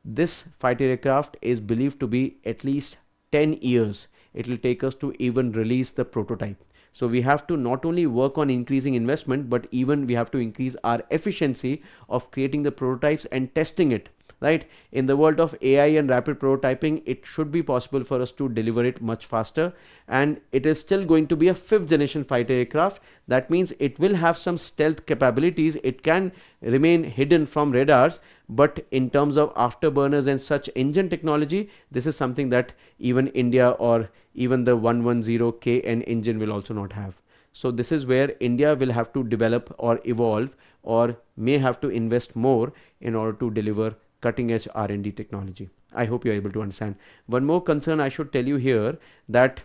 this fighter aircraft is believed to be at least 10 years. It will take us to even release the prototype. So we have to not only work on increasing investment, but even we have to increase our efficiency of creating the prototypes and testing it, right? In the world of AI and rapid prototyping, it should be possible for us to deliver it much faster. And it is still going to be a 5th generation fighter aircraft. That means it will have some stealth capabilities. It can remain hidden from radars, but in terms of afterburners and such engine technology, this is something that even India or even the 110KN engine will also not have. So this is where India will have to develop or evolve or may have to invest more in order to deliver cutting edge R&D technology. I hope you're able to understand. One more concern I should tell you here, that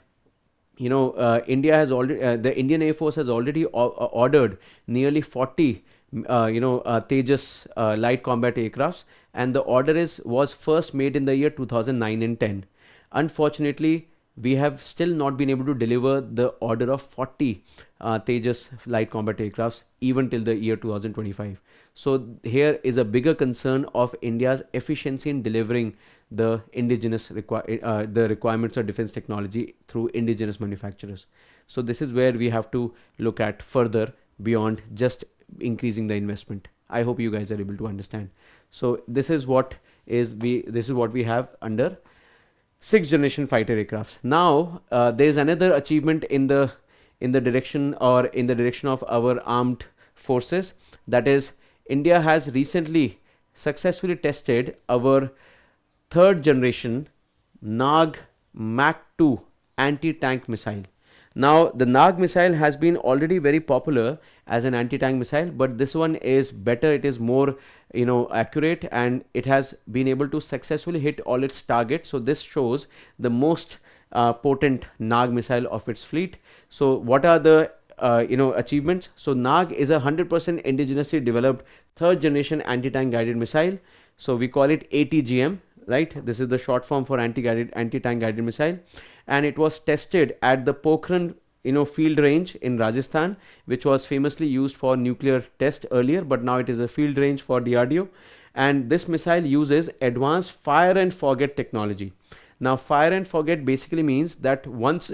India has already the Indian Air Force has already ordered nearly 40 Tejas light combat aircrafts, and the order was first made in the year 2009 and 10. Unfortunately, we have still not been able to deliver the order of 40 Tejas light combat aircrafts even till the year 2025. So here is a bigger concern of India's efficiency in delivering the indigenous the requirements of defense technology through indigenous manufacturers. So this is where we have to look at further beyond just increasing the investment. I hope you guys are able to understand. So this is what we have under 6th generation fighter aircrafts. Now there is another achievement in the direction of our armed forces, that is India has recently successfully tested our 3rd generation Nag Mk-II anti-tank missile. Now the Nag missile has been already very popular as an anti-tank missile, but this one is better. It is more accurate, and it has been able to successfully hit all its targets. So this shows the most potent Nag missile of its fleet. So what are the achievements? So Nag is a 100% indigenously developed 3rd generation anti-tank guided missile. So we call it ATGM, right? This is the short form for anti-tank guided missile, and it was tested at the Pokhran field range in Rajasthan, which was famously used for nuclear test earlier, but now it is a field range for DRDO. And this missile uses advanced fire and forget technology. Now fire and forget basically means that once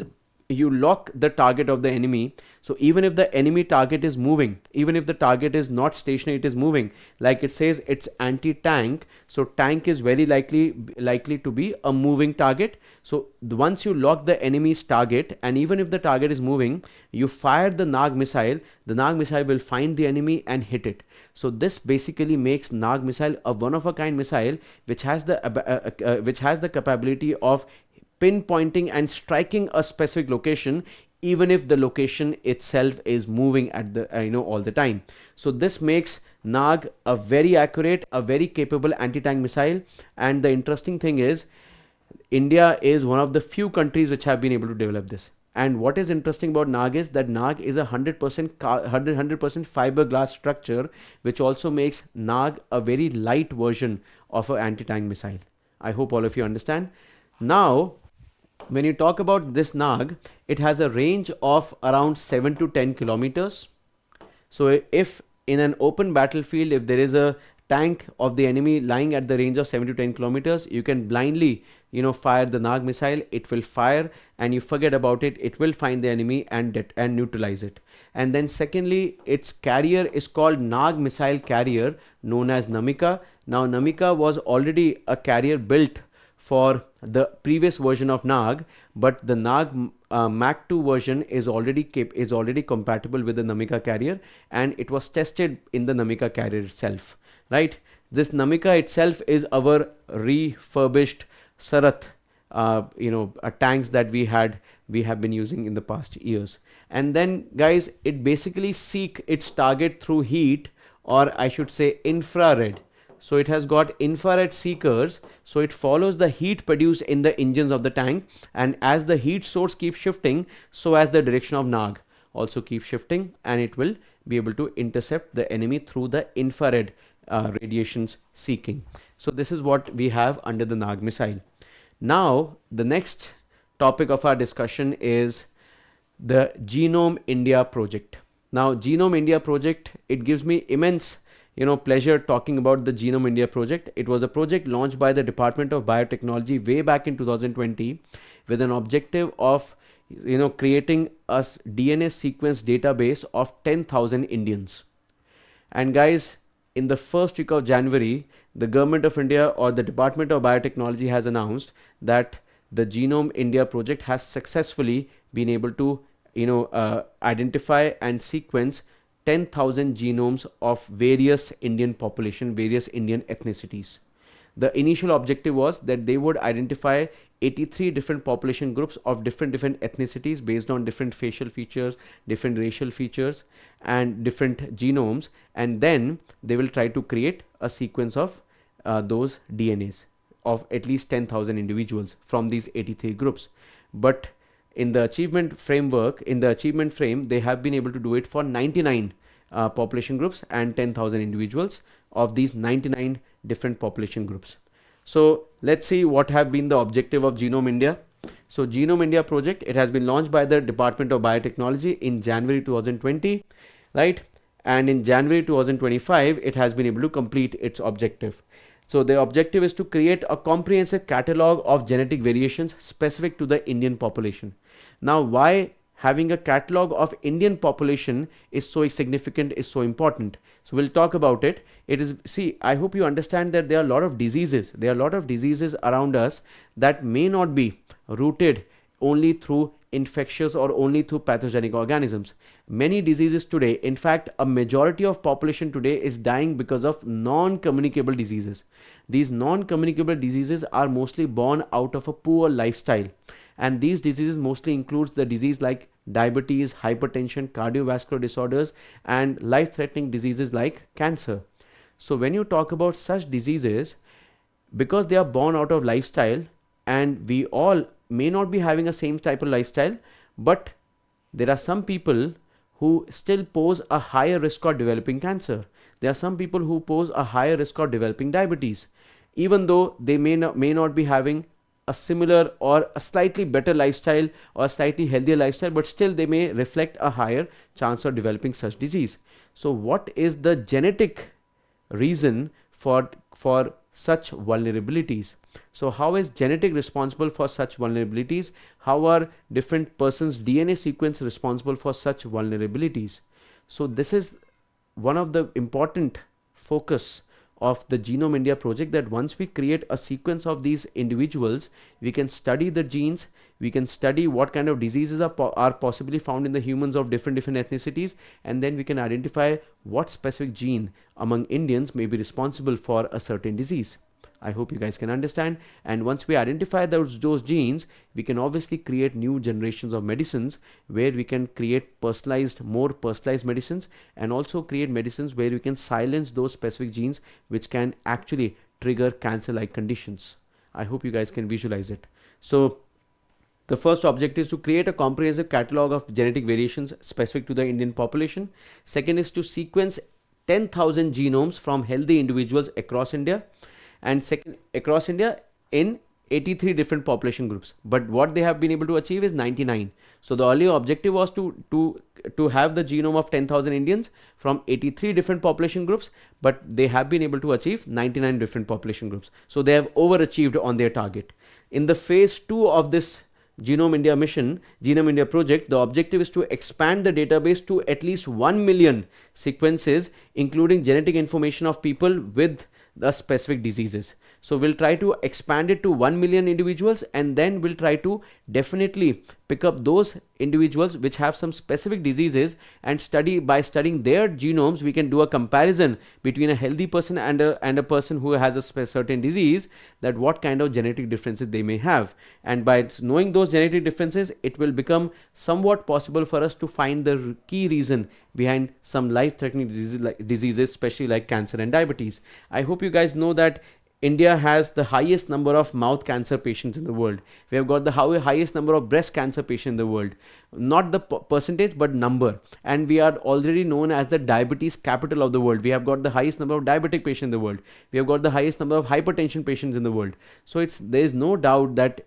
you lock the target of the enemy. So even if the enemy target is moving, even if the target is not stationary, it is moving, like it says it's anti-tank, so tank is very likely to be a moving target. So once you lock the enemy's target, and even if the target is moving, you fire the Nag missile, the Nag missile will find the enemy and hit it. So this basically makes Nag missile a one of a kind missile which has the capability of pinpointing and striking a specific location, even if the location itself is moving at the all the time. So this makes Nag a very accurate, a very capable anti-tank missile. And the interesting thing is, India is one of the few countries which have been able to develop this. And what is interesting about Nag is that Nag is a 100% 100% fiberglass structure, which also makes Nag a very light version of an anti-tank missile. I hope all of you understand. Now, when you talk about this Nag, it has a range of around 7 to 10 kilometers. So if in an open battlefield, if there is a tank of the enemy lying at the range of 7 to 10 kilometers, you can blindly fire the Nag missile. It will fire and you forget about it. It will find the enemy and neutralize it. And then secondly, its carrier is called Nag missile carrier, known as Namika. Now Namika was already a carrier built for the previous version of Nag, but the Nag Mk-II version is already compatible with the Namika carrier, and it was tested in the Namika carrier itself, right? This Namika itself is our refurbished Sarat tanks that we have been using in the past years. And then guys, it basically seek its target through heat, or I should say infrared. So it has got infrared seekers, so it follows the heat produced in the engines of the tank, and as the heat source keeps shifting, so as the direction of Nag also keeps shifting, and it will be able to intercept the enemy through the infrared radiations seeking. So this is what we have under the Nag missile. Now the next topic of our discussion is the Genome India project. Now Genome India project, it gives me immense pleasure talking about the Genome India project. It was a project launched by the Department of Biotechnology way back in 2020 with an objective of creating a DNA sequence database of 10,000 Indians. And guys, in the first week of January, the Government of India or the Department of Biotechnology has announced that the Genome India project has successfully been able to identify and sequence 10,000 genomes of various Indian population, various Indian ethnicities. The initial objective was that they would identify 83 different population groups of different ethnicities based on different facial features, different racial features, and different genomes, and then they will try to create a sequence of those DNAs of at least 10,000 individuals from these 83 groups. But in the achievement frame, they have been able to do it for 99 population groups and 10,000 individuals of these 99 different population groups. So let's see what have been the objective of Genome India. So Genome India project, it has been launched by the Department of Biotechnology in January 2020, right? And in January 2025, it has been able to complete its objective. So the objective is to create a comprehensive catalog of genetic variations specific to the Indian population. Now, why having a catalog of Indian population is so significant, is so important? So we'll talk about it. I hope you understand that there are a lot of diseases. There are a lot of diseases around us that may not be rooted only through infectious or only through pathogenic organisms. Many diseases today, in fact, a majority of population today is dying because of non-communicable diseases. These non-communicable diseases are mostly born out of a poor lifestyle. And these diseases mostly includes the disease like diabetes, hypertension, cardiovascular disorders, and life-threatening diseases like cancer. So when you talk about such diseases, because they are born out of lifestyle, and we all may not be having a same type of lifestyle, but there are some people who still pose a higher risk of developing cancer. There are some people who pose a higher risk of developing diabetes, even though they may not be having a similar or a slightly better lifestyle or a slightly healthier lifestyle, but still they may reflect a higher chance of developing such disease. So what is the genetic reason for such vulnerabilities. So how is genetic responsible for such vulnerabilities? How are different persons' DNA sequence responsible for such vulnerabilities? So this is one of the important focus of the Genome India project, that once we create a sequence of these individuals, we can study the genes, we can study what kind of diseases are possibly found in the humans of different ethnicities, and then we can identify what specific gene among Indians may be responsible for a certain disease. I hope you guys can understand. And once we identify those genes, we can obviously create new generations of medicines where we can create more personalized medicines, and also create medicines where we can silence those specific genes which can actually trigger cancer-like conditions. I hope you guys can visualize it. So the first objective is to create a comprehensive catalog of genetic variations specific to the Indian population. Second is to sequence 10,000 genomes from healthy individuals across India. And second, across India in 83 different population groups, but what they have been able to achieve is 99. So the earlier objective was to have the genome of 10,000 Indians from 83 different population groups, but they have been able to achieve 99 different population groups. So they have overachieved on their target. In the phase 2 of this Genome India mission, Genome India project, the objective is to expand the database to at least 1 million sequences, including genetic information of people with the specific diseases. So we'll try to expand it to 1 million individuals, and then we'll try to definitely pick up those individuals which have some specific diseases, and by studying their genomes, we can do a comparison between a healthy person and a person who has a certain disease, that what kind of genetic differences they may have. And by knowing those genetic differences, it will become somewhat possible for us to find the key reason behind some life-threatening diseases, especially like cancer and diabetes. I hope you guys know that India has the highest number of mouth cancer patients in the world. We have got the highest number of breast cancer patients in the world. Not the percentage, but number. And we are already known as the diabetes capital of the world. We have got the highest number of diabetic patients in the world. We have got the highest number of hypertension patients in the world. So there is no doubt that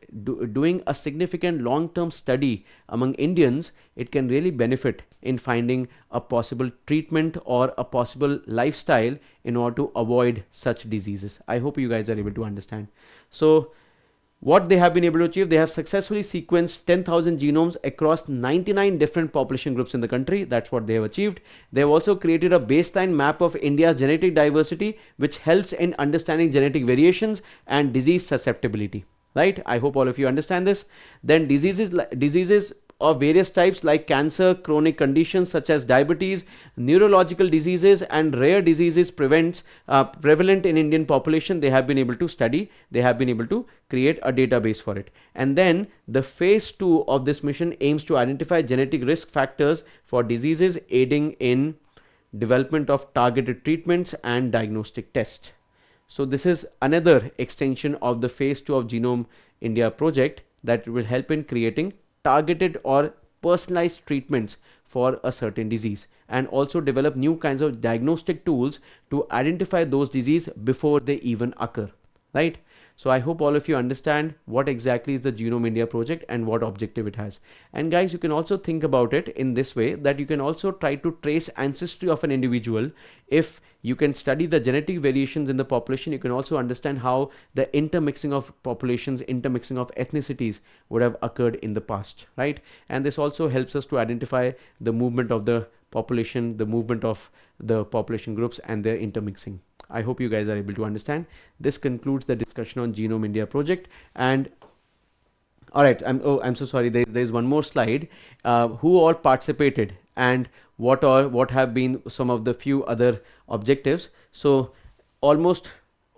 doing a significant long-term study among Indians, it can really benefit in finding a possible treatment or a possible lifestyle in order to avoid such diseases. I hope you guys are able to understand. So what they have been able to achieve, they have successfully sequenced 10,000 genomes across 99 different population groups in the country. That's what they have achieved. They have also created a baseline map of India's genetic diversity, which helps in understanding genetic variations and disease susceptibility. Right? I hope all of you understand this. Then diseases of various types like cancer, chronic conditions such as diabetes, neurological diseases, and rare diseases prevalent in Indian population, they have been able to study. They have been able to create a database for it. And then the phase 2 of this mission aims to identify genetic risk factors for diseases, aiding in development of targeted treatments and diagnostic tests. So this is another extension of the phase 2 of Genome India project that will help in creating targeted or personalized treatments for a certain disease, and also develop new kinds of diagnostic tools to identify those diseases before they even occur. Right? So I hope all of you understand what exactly is the Genome India project and what objective it has. And guys, you can also think about it in this way, that you can also try to trace ancestry of an individual. If you can study the genetic variations in the population, you can also understand how the intermixing of populations, intermixing of ethnicities would have occurred in the past, right? And this also helps us to identify the movement of the population, the movement of the population groups and their intermixing. I hope you guys are able to understand. This concludes the discussion on Genome India project. And all right, I'm so sorry. There's one more slide. Who all participated and what have been some of the few other objectives. So almost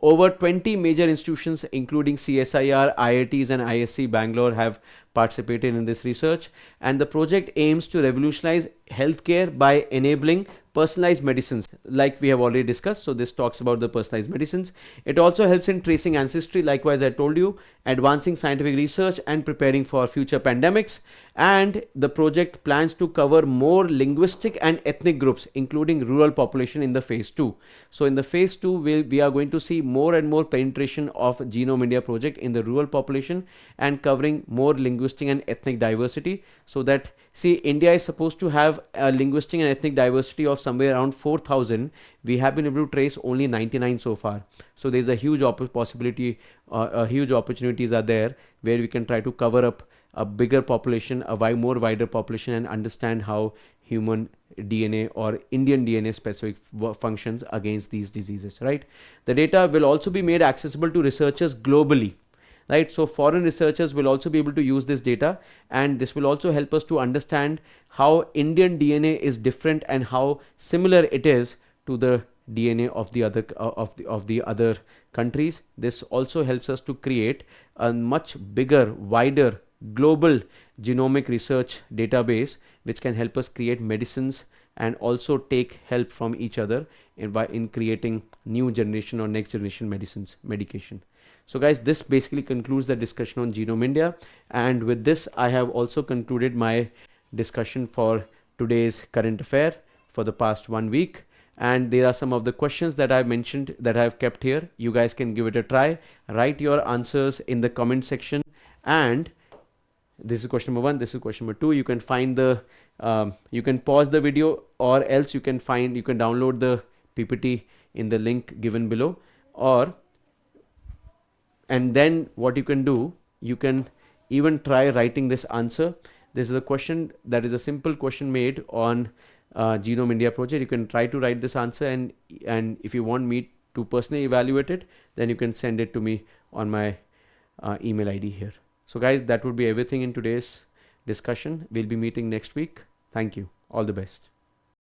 over 20 major institutions, including CSIR, IITs, and ISC Bangalore, have participated in this research. And the project aims to revolutionize healthcare by enabling personalized medicines, like we have already discussed. So this talks about the personalized medicines. It also helps in tracing ancestry, likewise I told you, advancing scientific research and preparing for future pandemics. And the project plans to cover more linguistic and ethnic groups, including rural population, in the phase 2. So in the phase 2, we are going to see more and more penetration of Genome India project in the rural population and covering more linguistic linguistic and ethnic diversity, so that, see, India is supposed to have a linguistic and ethnic diversity of somewhere around 4,000. We have been able to trace only 99 so far. So there's a huge possibility, huge opportunities are there where we can try to cover up a bigger population, a more wider population, and understand how human DNA or Indian DNA specific functions against these diseases, right? The data will also be made accessible to researchers globally, right? So foreign researchers will also be able to use this data, and this will also help us to understand how Indian DNA is different and how similar it is to the DNA of the other countries. This also helps us to create a much bigger, wider global genomic research database, which can help us create medicines and also take help from each other in creating new generation or next generation medication. So guys, this basically concludes the discussion on Genome India, and with this I have also concluded my discussion for today's current affair for the past 1 week. And there are some of the questions that I've mentioned that I've kept here. You guys can give it a try, write your answers in the comment section, and this is question number 1, this is question number 2. You can find the you can pause the video, or else you can download the PPT in the link given below, and then what you can do, you can even try writing this answer. This is a question that is a simple question made on Genome India project. You can try to write this answer, and if you want me to personally evaluate it, then you can send it to me on my email ID here. So guys, that would be everything in today's discussion. We'll be meeting next week. Thank you. All the best.